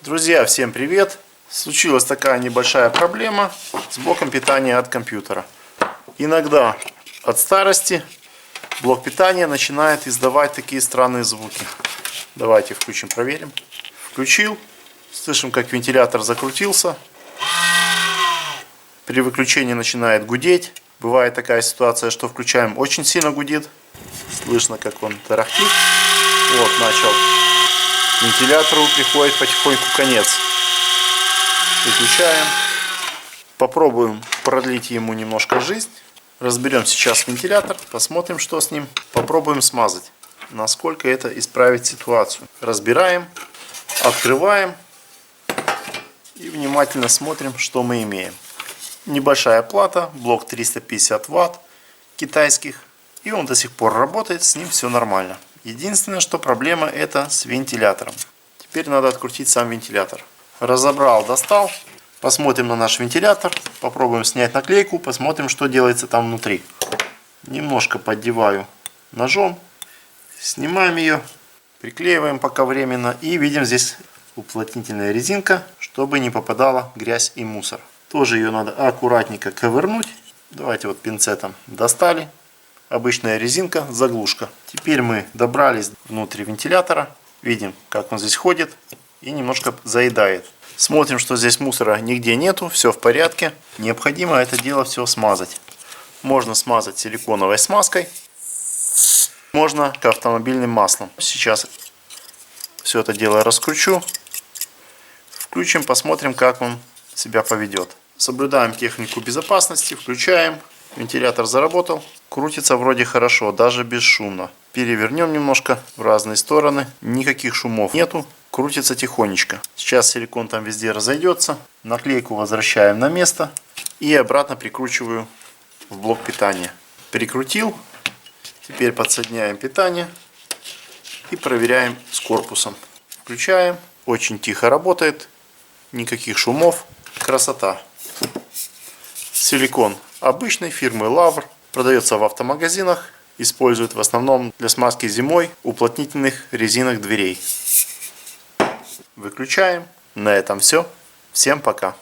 Друзья, всем привет! Случилась такая небольшая проблема с блоком питания от компьютера. Иногда от старости блок питания начинает издавать такие странные звуки. Давайте включим, проверим. Включил. Слышим, как вентилятор закрутился. При выключении начинает гудеть. Бывает такая ситуация, что включаем, очень сильно гудит. Слышно, как он тарахтит. Вот, начал. Вентилятору приходит потихоньку конец. Выключаем. Попробуем продлить ему немножко жизнь. Разберем сейчас вентилятор. Посмотрим, что с ним. Попробуем смазать. Насколько это исправит ситуацию. Разбираем. Открываем. И внимательно смотрим, что мы имеем. Небольшая плата. Блок 350 Вт китайских. И он до сих пор работает. С ним все нормально. Единственное, что проблема, это с вентилятором. Теперь надо открутить сам вентилятор. Разобрал, достал. Посмотрим на наш вентилятор. Попробуем снять наклейку. Посмотрим, что делается там внутри. Немножко поддеваю ножом. Снимаем ее. Приклеиваем пока временно. И видим здесь уплотнительная резинка, чтобы не попадала грязь и мусор. Тоже ее надо аккуратненько ковырнуть. Давайте вот пинцетом достали. Обычная резинка, заглушка. Теперь мы добрались внутрь вентилятора. Видим, как он здесь ходит и немножко заедает. Смотрим, что здесь мусора нигде нету, все в порядке. Необходимо это дело все смазать. Можно смазать силиконовой смазкой, можно автомобильным маслом. Сейчас все это дело раскручу. Включим, посмотрим, как он себя поведет. Соблюдаем технику безопасности, включаем. Вентилятор заработал. Крутится вроде хорошо, даже бесшумно. Перевернем немножко в разные стороны. Никаких шумов нету. Крутится тихонечко. Сейчас силикон там везде разойдется. Наклейку возвращаем на место. И обратно прикручиваю в блок питания. Прикрутил. Теперь подсоединяем питание. И проверяем с корпусом. Включаем. Очень тихо работает. Никаких шумов. Красота. Силикон обычной фирмы Лавр. Продается в автомагазинах. Используют в основном для смазки зимой уплотнительных резинок дверей. Выключаем. На этом все. Всем пока.